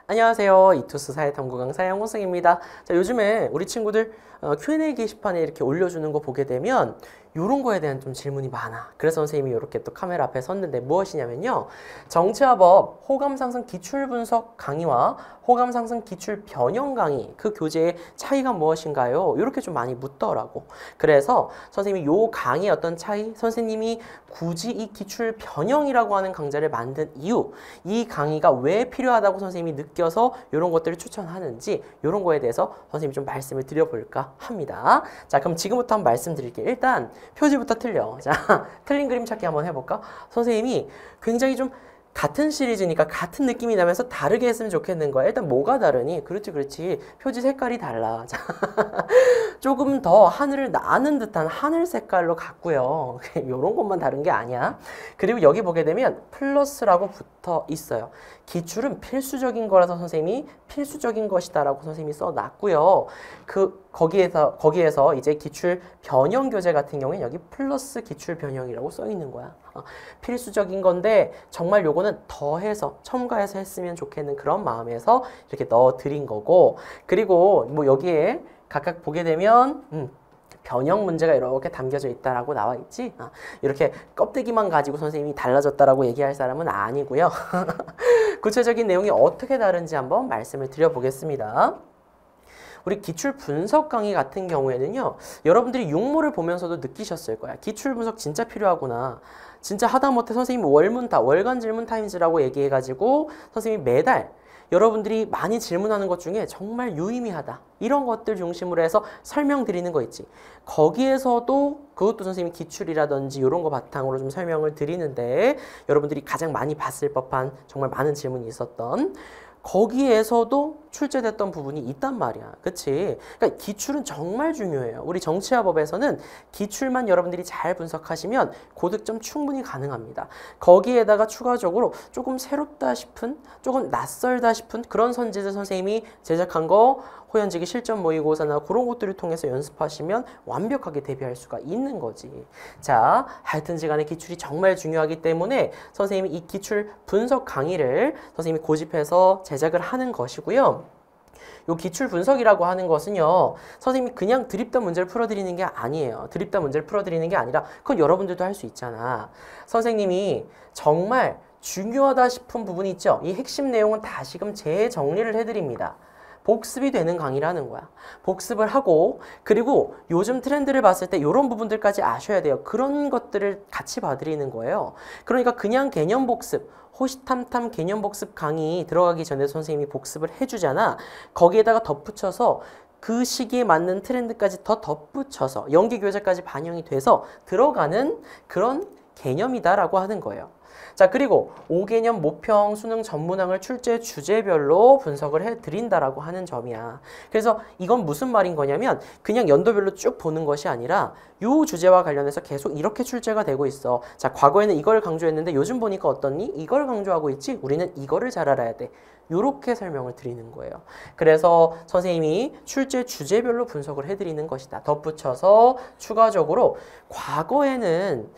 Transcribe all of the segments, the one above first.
안녕하세요. 이투스 사회탐구 강사 양호승입니다. 자, 요즘에 우리 친구들 Q&A 게시판에 이렇게 올려주는 거 보게 되면 이런 거에 대한 좀 질문이 많아. 그래서 선생님이 이렇게 또 카메라 앞에 섰는데 무엇이냐면요. 정치화법 호감상승 기출분석 강의와 호감상승 기출 변형 강의 그 교재의 차이가 무엇인가요? 이렇게 좀 많이 묻더라고. 그래서 선생님이 요 강의의 어떤 차이, 선생님이 굳이 이 기출 변형이라고 하는 강좌를 만든 이유, 이 강의가 왜 필요하다고 선생님이 느껴서 이런 것들을 추천하는지 이런 거에 대해서 선생님이 좀 말씀을 드려볼까 합니다. 자, 그럼 지금부터 한번 말씀드릴게요. 일단 표지부터 틀려. 자, 틀린 그림 찾기 한번 해볼까? 선생님이 굉장히 좀 같은 시리즈니까 같은 느낌이 나면서 다르게 했으면 좋겠는 거야. 일단 뭐가 다르니? 그렇지. 표지 색깔이 달라. 자, 조금 더 하늘을 나는 듯한 하늘 색깔로 갔고요. 이런 것만 다른 게 아니야. 그리고 여기 보게 되면 플러스라고 붙어 있어요. 기출은 필수적인 거라서 선생님이 필수적인 것이다라고 선생님이 써놨고요. 거기에서 이제 기출 변형 교재 같은 경우에 여기 플러스 기출 변형이라고 써 있는 거야. 필수적인 건데 정말 요거는 더해서 첨가해서 했으면 좋겠는 그런 마음에서 이렇게 넣어 드린 거고, 그리고 뭐 여기에 각각 보게 되면 변형 문제가 이렇게 담겨져 있다라고 나와 있지. 이렇게 껍데기만 가지고 선생님이 달라졌다라고 얘기할 사람은 아니고요. 구체적인 내용이 어떻게 다른지 한번 말씀을 드려보겠습니다. 우리 기출 분석 강의 같은 경우에는요, 여러분들이 육모를 보면서도 느끼셨을 거야. 기출 분석 진짜 필요하구나. 진짜 하다못해 선생님이 월간 질문 타임즈라고 얘기해가지고 선생님이 매달 여러분들이 많이 질문하는 것 중에 정말 유의미하다. 이런 것들 중심으로 해서 설명드리는 거 있지. 거기에서도 그것도 선생님이 기출이라든지 이런 거 바탕으로 좀 설명을 드리는데 여러분들이 가장 많이 봤을 법한 정말 많은 질문이 있었던 거기에서도 출제됐던 부분이 있단 말이야. 그치? 그러니까 기출은 정말 중요해요. 우리 정치화법에서는 기출만 여러분들이 잘 분석하시면 고득점 충분히 가능합니다. 거기에다가 추가적으로 조금 새롭다 싶은, 조금 낯설다 싶은 그런 선지들 선생님이 제작한 거 호연지기 실전 모의고사나 그런 것들을 통해서 연습하시면 완벽하게 대비할 수가 있는 거지. 자, 하여튼지간에 기출이 정말 중요하기 때문에 선생님이 이 기출 분석 강의를 선생님이 고집해서 제작을 하는 것이고요. 요 기출 분석이라고 하는 것은요, 선생님이 그냥 드립다 문제를 풀어드리는 게 아니에요. 드립다 문제를 풀어드리는 게 아니라 그건 여러분들도 할 수 있잖아. 선생님이 정말 중요하다 싶은 부분이 있죠. 이 핵심 내용은 다시금 재정리를 해드립니다. 복습이 되는 강의라는 거야. 복습을 하고, 그리고 요즘 트렌드를 봤을 때 이런 부분들까지 아셔야 돼요. 그런 것들을 같이 봐드리는 거예요. 그러니까 그냥 개념 복습, 호시탐탐 개념 복습 강의 들어가기 전에 선생님이 복습을 해주잖아. 거기에다가 덧붙여서 그 시기에 맞는 트렌드까지 더 덧붙여서 연계 교재까지 반영이 돼서 들어가는 그런 개념이다라고 하는 거예요. 자, 그리고 5개념 모평 수능 전문항을 출제 주제별로 분석을 해드린다라고 하는 점이야. 그래서 이건 무슨 말인 거냐면 그냥 연도별로 쭉 보는 것이 아니라 요 주제와 관련해서 계속 이렇게 출제가 되고 있어. 자, 과거에는 이걸 강조했는데 요즘 보니까 어떻니? 이걸 강조하고 있지? 우리는 이거를 잘 알아야 돼. 요렇게 설명을 드리는 거예요. 그래서 선생님이 출제 주제별로 분석을 해드리는 것이다. 덧붙여서 추가적으로 과거에는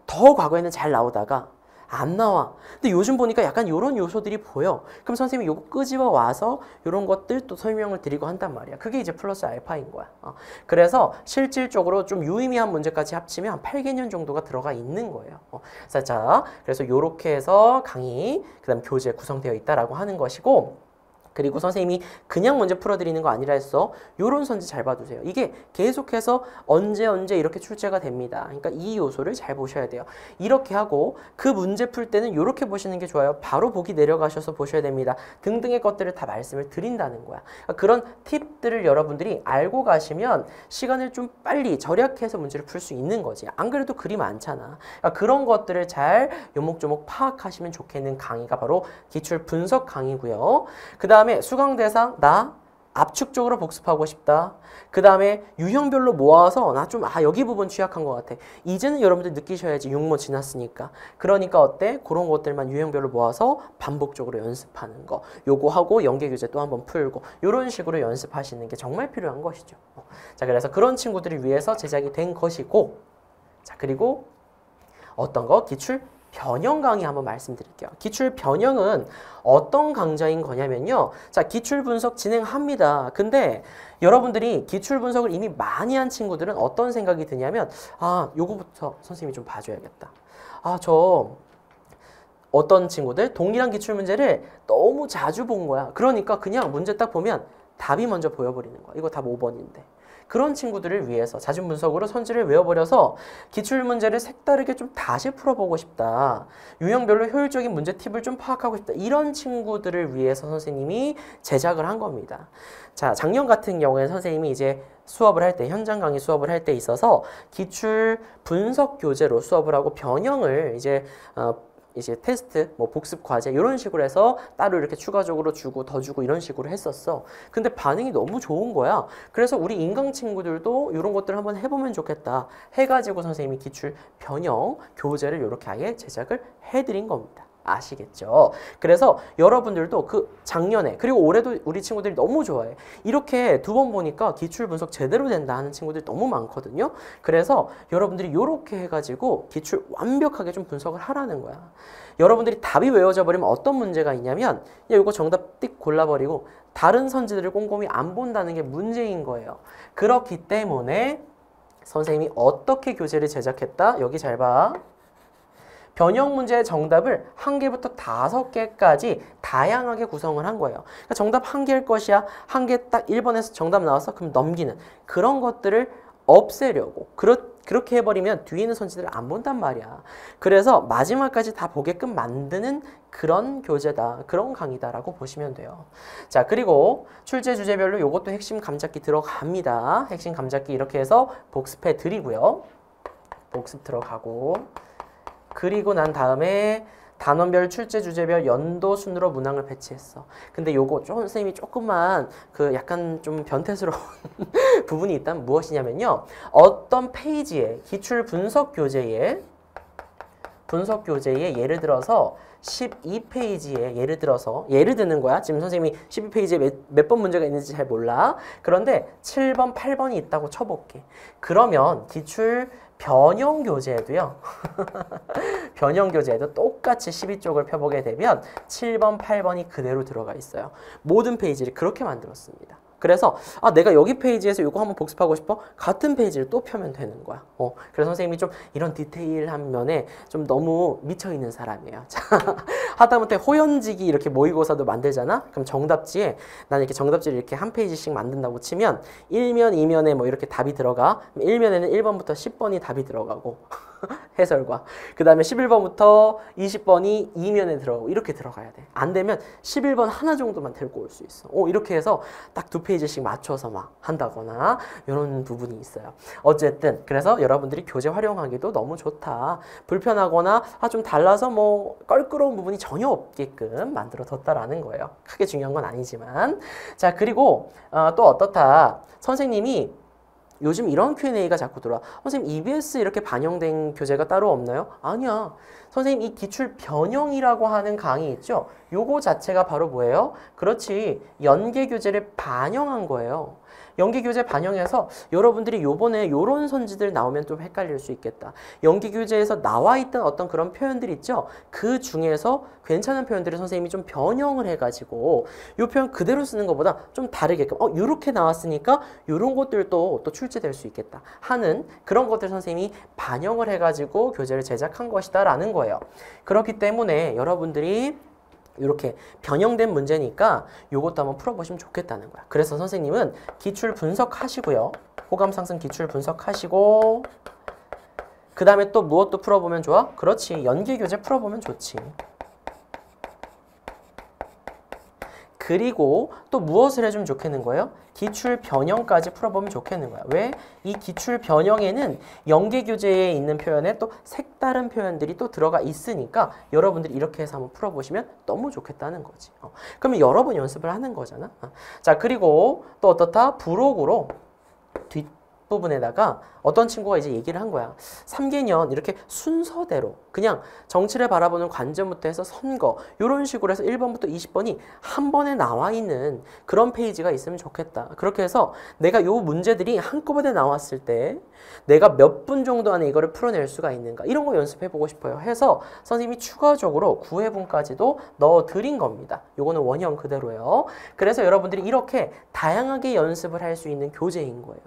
더 과거에는 잘 나오다가 안 나와. 근데 요즘 보니까 약간 이런 요소들이 보여. 그럼 선생님이 요거 끄집어 와서 이런 것들 또 설명을 드리고 한단 말이야. 그게 이제 플러스 알파인 거야. 그래서 실질적으로 좀 유의미한 문제까지 합치면 한 8개년 정도가 들어가 있는 거예요. 자, 그래서 요렇게 해서 강의, 그 다음 교재 구성되어 있다라고 하는 것이고, 그리고 선생님이 그냥 문제 풀어드리는 거 아니라 했어. 요런 선지 잘 봐두세요. 이게 계속해서 언제 이렇게 출제가 됩니다. 그러니까 이 요소를 잘 보셔야 돼요. 이렇게 하고 그 문제 풀 때는 요렇게 보시는 게 좋아요. 바로 보기 내려가셔서 보셔야 됩니다. 등등의 것들을 다 말씀을 드린다는 거야. 그러니까 그런 팁들을 여러분들이 알고 가시면 시간을 좀 빨리 절약해서 문제를 풀 수 있는 거지. 안 그래도 그리 많잖아. 그러니까 그런 것들을 잘 요목조목 파악하시면 좋겠는 강의가 바로 기출 분석 강의고요. 그 다음에 수강 대상 나 압축적으로 복습하고 싶다. 그 다음에 유형별로 모아서 나 좀 여기 부분 취약한 것 같아. 이제는 여러분들 느끼셔야지. 육모 지났으니까. 그러니까 어때? 그런 것들만 유형별로 모아서 반복적으로 연습하는 거. 요거 하고 연계교재 또 한번 풀고 이런 식으로 연습하시는 게 정말 필요한 것이죠. 자, 그래서 그런 친구들을 위해서 제작이 된 것이고, 자, 그리고 어떤 거? 기출 변형 강의 한번 말씀드릴게요. 기출 변형은 어떤 강좌인 거냐면요. 자, 기출 분석 진행합니다. 근데 여러분들이 기출 분석을 이미 많이 한 친구들은 어떤 생각이 드냐면, 아, 요거부터 선생님이 좀 봐줘야겠다. 아, 저 어떤 친구들 동일한 기출 문제를 너무 자주 본 거야. 그러니까 그냥 문제 딱 보면 답이 먼저 보여버리는 거야. 이거 답 5번인데. 그런 친구들을 위해서 자준 분석으로 선지를 외워버려서 기출문제를 색다르게 좀 다시 풀어보고 싶다. 유형별로 효율적인 문제 팁을 좀 파악하고 싶다. 이런 친구들을 위해서 선생님이 제작을 한 겁니다. 자, 작년 같은 경우에 선생님이 이제 수업을 할 때, 현장 강의 수업을 할 때 있어서 기출 분석 교재로 수업을 하고 변형을 이제 테스트, 뭐 복습 과제 이런 식으로 해서 따로 이렇게 추가적으로 주고 더 주고 이런 식으로 했었어. 근데 반응이 너무 좋은 거야. 그래서 우리 인강 친구들도 이런 것들 한번 해보면 좋겠다 해가지고 선생님이 기출 변형 교재를 이렇게 아예 제작을 해드린 겁니다. 아시겠죠? 그래서 여러분들도 그 작년에 그리고 올해도 우리 친구들이 너무 좋아해. 이렇게 두 번 보니까 기출 분석 제대로 된다 하는 친구들이 너무 많거든요. 그래서 여러분들이 이렇게 해가지고 기출 완벽하게 좀 분석을 하라는 거야. 여러분들이 답이 외워져 버리면 어떤 문제가 있냐면 이거 정답 띡 골라버리고 다른 선지들을 꼼꼼히 안 본다는 게 문제인 거예요. 그렇기 때문에 선생님이 어떻게 교재를 제작했다? 여기 잘 봐. 변형 문제의 정답을 1개부터 5개까지 다양하게 구성을 한 거예요. 그러니까 정답 1개일 것이야. 1개 딱 1번에서 정답 나왔어? 그럼 넘기는. 그런 것들을 없애려고. 그렇게 해버리면 뒤에 있는 선지들을 안 본단 말이야. 그래서 마지막까지 다 보게끔 만드는 그런 교재다. 그런 강의다라고 보시면 돼요. 자, 그리고 출제 주제별로 이것도 핵심 감잡기 들어갑니다. 핵심 감잡기 이렇게 해서 복습해 드리고요. 복습 들어가고. 그리고 난 다음에 단원별 출제 주제별 연도 순으로 문항을 배치했어. 근데 요거 선생님이 조금만 그 약간 좀 변태스러운 부분이 있다면 무엇이냐면요. 어떤 페이지에 기출 분석 교재에 예를 들어서 12페이지에 예를 드는 거야. 지금 선생님이 12페이지에 몇 번 문제가 있는지 잘 몰라. 그런데 7번, 8번이 있다고 쳐볼게. 그러면 기출 변형 교재에도요. 변형 교재에도 똑같이 12쪽을 펴보게 되면 7번, 8번이 그대로 들어가 있어요. 모든 페이지를 그렇게 만들었습니다. 그래서 내가 여기 페이지에서 이거 한번 복습하고 싶어? 같은 페이지를 또 펴면 되는 거야. 그래서 선생님이 좀 이런 디테일한 면에 좀 너무 미쳐있는 사람이에요. 자, 하다못해 호연지기 이렇게 모의고사도 만들잖아? 그럼 정답지에 나는 이렇게 정답지를 이렇게 한 페이지씩 만든다고 치면 1면, 2면에 뭐 이렇게 답이 들어가. 1면에는 1번부터 10번이 답이 들어가고 해설과 그 다음에 11번부터 20번이 2면에 들어가고 이렇게 들어가야 돼. 안 되면 11번 하나 정도만 데리고 올 수 있어. 이렇게 해서 딱 2페이지씩 맞춰서 막 한다거나 이런 부분이 있어요. 어쨌든 그래서 여러분들이 교재 활용하기도 너무 좋다. 불편하거나 좀 달라서 뭐 껄끄러운 부분이 전혀 없게끔 만들어뒀다라는 거예요. 크게 중요한 건 아니지만. 자, 그리고 또 어떻다. 선생님이 요즘 이런 Q&A가 자꾸 들어와. 선생님 EBS 이렇게 반영된 교재가 따로 없나요? 아니야. 선생님 이 기출 변형이라고 하는 강의 있죠? 요거 자체가 바로 뭐예요? 그렇지. 연계 교재를 반영한 거예요. 연계 교재 반영해서 여러분들이 요번에 요런 선지들 나오면 좀 헷갈릴 수 있겠다. 연계 교재에서 나와 있던 어떤 그런 표현들 있죠? 그 중에서 괜찮은 표현들을 선생님이 좀 변형을 해가지고 요 표현 그대로 쓰는 것보다 좀 다르게끔 요렇게 나왔으니까 요런 것들도 또 출제될 수 있겠다 하는 그런 것들 선생님이 반영을 해가지고 교재를 제작한 것이다 라는 거예요. 그렇기 때문에 여러분들이 이렇게 변형된 문제니까 이것도 한번 풀어보시면 좋겠다는 거야. 그래서 선생님은 기출 분석하시고요. 호감 상승 기출 분석하시고 그 다음에 또 무엇도 풀어보면 좋아? 그렇지. 연계 교재 풀어보면 좋지. 그리고 또 무엇을 해주면 좋겠는 거예요? 기출 변형까지 풀어보면 좋겠는 거야. 왜? 이 기출 변형에는 연계 교재에 있는 표현에 또 색다른 표현들이 또 들어가 있으니까 여러분들이 이렇게 해서 한번 풀어보시면 너무 좋겠다는 거지. 그러면 여러 번 연습을 하는 거잖아. 자, 그리고 또 어떻다? 부록으로 앞부분에다가 어떤 친구가 이제 얘기를 한 거야. 3개년 이렇게 순서대로 그냥 정치를 바라보는 관점부터 해서 선거 이런 식으로 해서 1번부터 20번이 한 번에 나와 있는 그런 페이지가 있으면 좋겠다. 그렇게 해서 내가 요 문제들이 한꺼번에 나왔을 때 내가 몇 분 정도 안에 이거를 풀어낼 수가 있는가 이런 거 연습해보고 싶어요. 해서 선생님이 추가적으로 9회분까지도 넣어드린 겁니다. 요거는 원형 그대로예요. 그래서 여러분들이 이렇게 다양하게 연습을 할 수 있는 교재인 거예요.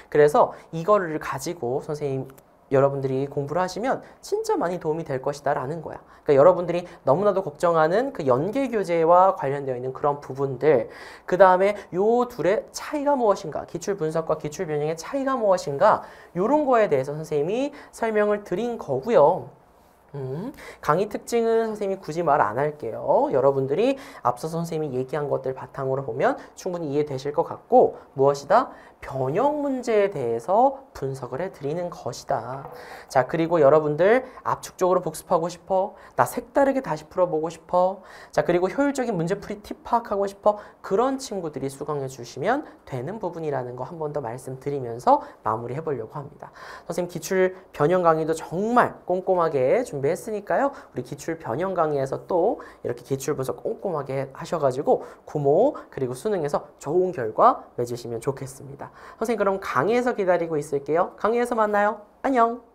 그래서 이거를 가지고 선생님 여러분들이 공부를 하시면 진짜 많이 도움이 될 것이다 라는 거야. 그러니까 여러분들이 너무나도 걱정하는 그 연계 교재와 관련되어 있는 그런 부분들, 그 다음에 요 둘의 차이가 무엇인가, 기출 분석과 기출 변형의 차이가 무엇인가, 요런 거에 대해서 선생님이 설명을 드린 거고요. 강의 특징은 선생님이 굳이 말 안 할게요. 여러분들이 앞서 선생님이 얘기한 것들 바탕으로 보면 충분히 이해되실 것 같고, 무엇이다? 변형 문제에 대해서 분석을 해드리는 것이다. 자, 그리고 여러분들 압축적으로 복습하고 싶어? 나 색다르게 다시 풀어보고 싶어? 자, 그리고 효율적인 문제풀이 팁 파악하고 싶어? 그런 친구들이 수강해 주시면 되는 부분이라는 거 한 번 더 말씀드리면서 마무리해 보려고 합니다. 선생님 기출 변형 강의도 정말 꼼꼼하게 준비했으니까요. 우리 기출 변형 강의에서 또 이렇게 기출 분석 꼼꼼하게 하셔가지고 구모 그리고 수능에서 좋은 결과 맺으시면 좋겠습니다. 선생님 그럼 강의에서 기다리고 있을게요. 강의에서 만나요. 안녕.